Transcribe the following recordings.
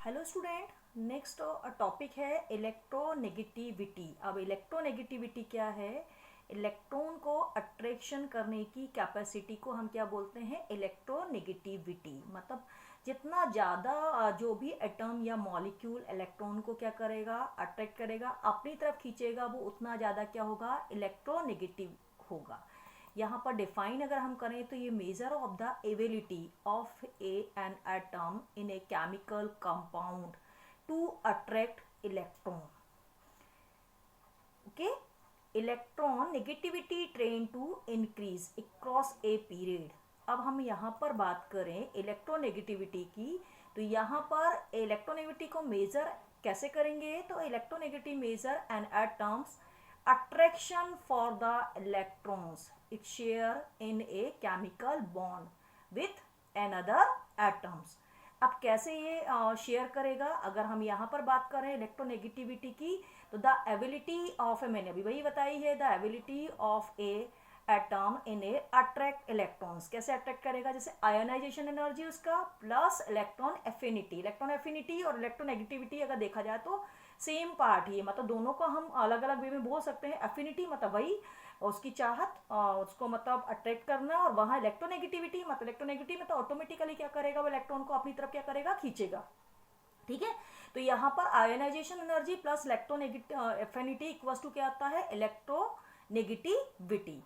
Hello student, next topic है electronegativity. अब electronegativity क्या है? इलेक्ट्रॉन को अट्रैक्शन करने की कैपेसिटी को हम क्या बोलते हैं? इलेक्ट्रोनेगेटिविटी। मतलब जितना ज़्यादा जो भी एटम या मॉलिक्यूल इलेक्ट्रॉन को क्या करेगा, अट्रैक्ट करेगा, अपनी तरफ खींचेगा, वो उतना ज़्यादा क्या होगा, इलेक्ट्रोनेगेटिव होगा। यहाँ पर डिफाइन अगर हम करें तो ये measure of the ability of an atom in a chemical compound to attract electron. Okay, electron negativity trend to increase across a period. अब हम यहाँ पर बात करें इलेक्ट्रोनेगेटिविटी की, तो यहाँ पर इलेक्ट्रोनेगेटिविटी को मेजर कैसे करेंगे? तो electronegative measure an atoms attraction for the electrons it share in a chemical bond with another atoms। अब कैसे ये शेयर करेगा? अगर हम यहाँ पर बात करें इलेक्ट्रोनेगेटिविटी की, तो द एबिलिटी ऑफ, मैंने अभी वही बताई है, the ability of A atom in A attract electrons. कैसे अट्रैक्ट करेगा? जैसे आयोनाइजेशन एनर्जी उसका plus electron affinity. Electron affinity और इलेक्ट्रोनेगेटिविटी अगर देखा जाए तो सेम पार्ट ही है, मतलब दोनों को हम अलग अलग वे में बोल सकते हैं। एफिनिटी मतलब वही उसकी चाहत, उसको मतलब अट्रैक्ट करना, और वहाँ इलेक्ट्रोनेगेटिविटी मतलब ऑटोमेटिकली क्या करेगा, वो इलेक्ट्रॉन को अपनी तरफ क्या करेगा, खींचेगा। ठीक है, तो यहाँ पर ionisation energy plus electronegativity equals to क्या आता है, इलेक्ट्रोनेगेटिविटी।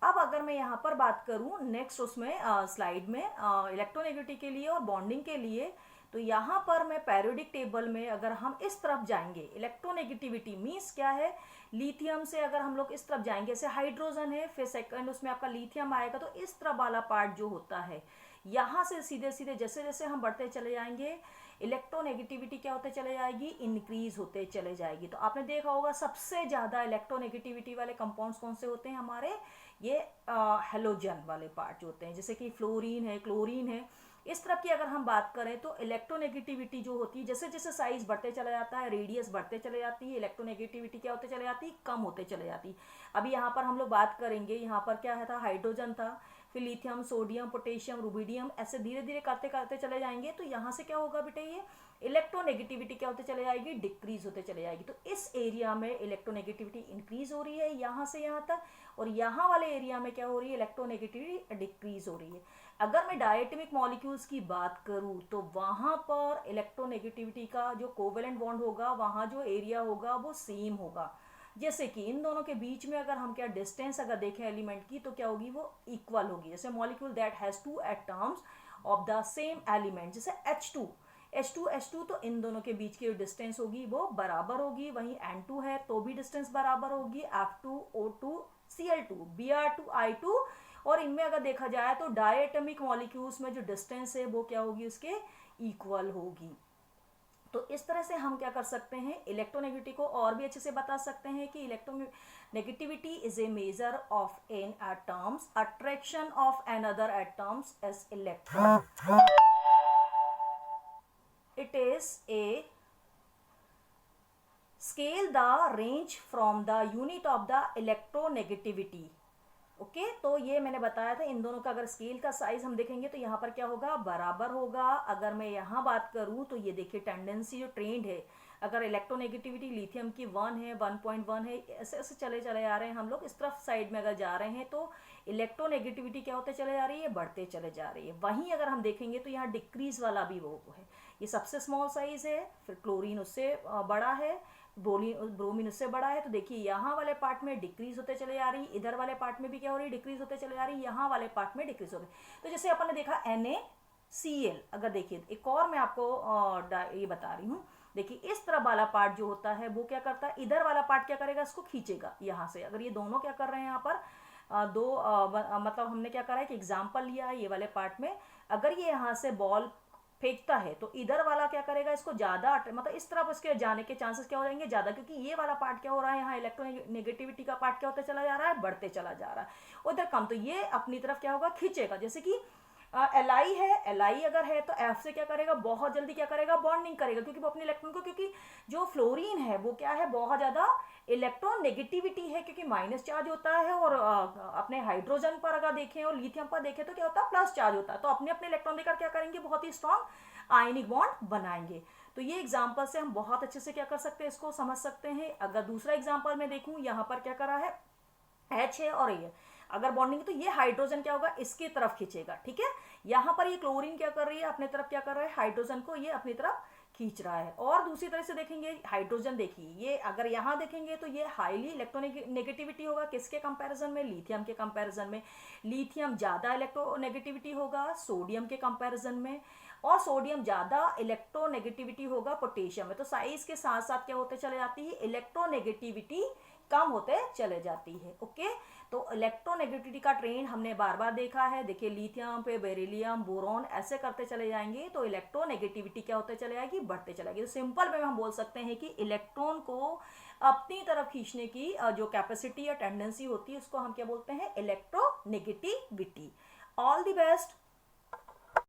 अब अगर मैं यहाँ पर बात करूँ नेक्स्ट उसमें स्लाइड में इलेक्ट्रोनेगेटिविटी के लिए और बॉन्डिंग के लिए, तो यहाँ पर मैं पेरियोडिक टेबल में अगर हम इस तरफ जाएंगे, इलेक्ट्रोनेगेटिविटी मीन्स क्या है, लिथियम से अगर हम लोग इस तरफ जाएंगे, जैसे हाइड्रोजन है, फिर सेकंड उसमें आपका लिथियम आएगा, तो इस तरफ वाला पार्ट जो होता है, यहाँ से सीधे सीधे जैसे जैसे हम बढ़ते चले जाएंगे, इलेक्ट्रोनेगेटिविटी क्या होते चले जाएगी, इंक्रीज होते चले जाएगी। तो आपने देखा होगा सबसे ज़्यादा इलेक्ट्रोनेगेटिविटी वाले कंपाउंड्स कौन से होते हैं हमारे, ये हेलोजन वाले पार्ट जो होते हैं, जैसे कि फ्लोरीन है, क्लोरीन है। इस तरफ की अगर हम बात करें तो इलेक्ट्रोनेगेटिविटी जो होती है, जैसे जैसे साइज बढ़ते चला जाता है, रेडियस बढ़ते चले जाती है, इलेक्ट्रोनेगेटिविटी क्या होते चले जाती है, कम होते चले जाती है। अभी यहाँ पर हम लोग बात करेंगे, यहाँ पर क्या है था, हाइड्रोजन था, फिर लिथियम, सोडियम, पोटेशियम, रुबिडियम, ऐसे धीरे धीरे करते करते चले जाएंगे। तो यहाँ से क्या होगा बेटे, ये इलेक्ट्रोनेगेटिविटी क्या होते चले जाएगी, डिक्रीज होते चले जाएगी। तो इस एरिया में इलेक्ट्रोनेगेटिविटी इंक्रीज हो रही है यहाँ से यहाँ तक, और यहाँ वाले एरिया में क्या हो रही है, इलेक्ट्रोनेगेटिविटी डिक्रीज हो रही है। अगर मैं डायटोमिक मॉलिक्यूल्स की बात करूँ तो वहाँ पर इलेक्ट्रोनेगेटिविटी का जो कोवेलेंट बॉन्ड होगा, वहाँ जो एरिया होगा वो सेम होगा। जैसे कि इन दोनों के बीच में अगर हम क्या डिस्टेंस अगर देखें एलिमेंट की, तो क्या होगी, वो इक्वल होगी। जैसे molecule that has two atoms of the same element, जैसे H2 तो इन दोनों के बीच की जो डिस्टेंस होगी वो बराबर होगी। वहीं N2 है तो भी डिस्टेंस बराबर होगी, F2O2 Cl2 Br2 I2। और इनमें अगर देखा जाए तो डायटोमिक मॉलिक्यूल्स में जो डिस्टेंस है वो क्या होगी, उसके इक्वल होगी। तो इस तरह से हम क्या कर सकते हैं, इलेक्ट्रोनेगेटिविटी को और भी अच्छे से बता सकते हैं कि electronegativity is a measure of an atoms attraction of another atoms as electron. It is a scale the range from the unit of the electronegativity। Okay, तो ये मैंने बताया था, इन दोनों का अगर स्केल का साइज हम देखेंगे तो यहाँ पर क्या होगा, बराबर होगा। अगर मैं यहाँ बात करूँ तो ये देखिए टेंडेंसी जो ट्रेंड है, अगर इलेक्ट्रोनेगेटिविटी लिथियम की 1 है, 1.1 है, ऐसे ऐसे चले चले जा रहे हैं हम लोग। इस तरफ साइड में अगर जा रहे हैं तो इलेक्ट्रोनेगेटिविटी क्या होते चले जा रही है, बढ़ते चले जा रही है। वहीं अगर हम देखेंगे तो यहाँ डिक्रीज वाला भी वो है, ये सबसे स्मॉल साइज है, फिर क्लोरीन उससे बड़ा है, ब्रोमीन उससे बड़ा है। तो देखिए यहाँ वाले पार्ट में डिक्रीज होते चले जा रही, इधर वाले पार्ट में भी क्या हो रही, डिक्रीज होते चले जा रही, यहाँ वाले पार्ट में डिक्रीज हो रही। तो जैसे अपन ने देखा NaCl, अगर देखिए एक और मैं आपको ये बता रही हूँ, देखिए इस तरह वाला पार्ट जो होता है वो क्या करता है, इधर वाला पार्ट क्या करेगा, इसको खींचेगा यहाँ से। अगर ये दोनों क्या कर रहे हैं यहाँ पर मतलब हमने क्या करा है कि एग्जाम्पल लिया है ये वाले पार्ट में, अगर ये यहाँ से बॉल फेंकता है तो इधर वाला क्या करेगा, इसको ज्यादा मतलब इस तरफ उसके जाने के चांसेस क्या हो जाएंगे, ज्यादा, क्योंकि ये वाला पार्ट क्या हो रहा है, यहाँ इलेक्ट्रोनेगेटिविटी का पार्ट क्या होता चला जा रहा है, बढ़ते चला जा रहा है, उधर कम, तो ये अपनी तरफ क्या होगा, खींचेगा। जैसे कि Li है, Li अगर है तो F से क्या करेगा, बहुत जल्दी क्या करेगा, बॉन्डिंग करेगा, क्योंकि वो अपने इलेक्ट्रॉन को, क्योंकि जो फ्लोरीन है वो क्या है, बहुत ज्यादा इलेक्ट्रोनेगेटिविटी है, क्योंकि माइनस चार्ज होता है, और अपने हाइड्रोजन पर अगर देखें और लिथियम पर देखें तो क्या होता है, प्लस चार्ज होता है। तो अपने अपने इलेक्ट्रॉन देकर क्या करेंगे, बहुत ही स्ट्रॉन्ग आयनिक बॉन्ड बनाएंगे। तो ये एग्जाम्पल से हम बहुत अच्छे से क्या कर सकते हैं, इसको समझ सकते हैं। अगर दूसरा एग्जाम्पल में देखूं, यहाँ पर क्या करा है, H है और ये अगर बॉन्डिंग, तो ये हाइड्रोजन क्या होगा, इसकी तरफ खींचेगा, ठीक है। यहाँ पर ये क्लोरीन क्या कर रही है, अपने तरफ क्या कर रहा है, हाइड्रोजन को ये अपनी तरफ खींच रहा है। और दूसरी तरह से देखेंगे हाइड्रोजन, देखिए ये अगर यहाँ देखेंगे तो ये हाईली इलेक्ट्रोनेगेटिविटी होगा, किसके कंपैरिजन में, लिथियम के कंपैरिजन में। लिथियम ज्यादा इलेक्ट्रोनेगेटिविटी होगा सोडियम के कंपैरिजन में, और सोडियम ज्यादा इलेक्ट्रोनेगेटिविटी होगा पोटेशियम में। तो साइज के साथ साथ क्या होते चले जाती है, इलेक्ट्रोनेगेटिविटी कम होते चले जाती है। ओके, तो इलेक्ट्रोनेगेटिविटी का ट्रेंड हमने बार बार देखा है। देखिए लिथियम पे बेरिलियम बोरॉन ऐसे करते चले जाएंगे तो इलेक्ट्रोनेगेटिविटी क्या होते चले जाएगी, बढ़ते चलेगी। तो सिंपल में हम बोल सकते हैं कि इलेक्ट्रॉन को अपनी तरफ खींचने की जो कैपेसिटी या टेंडेंसी होती है उसको हम क्या बोलते हैं, इलेक्ट्रोनेगेटिविटी। All the best.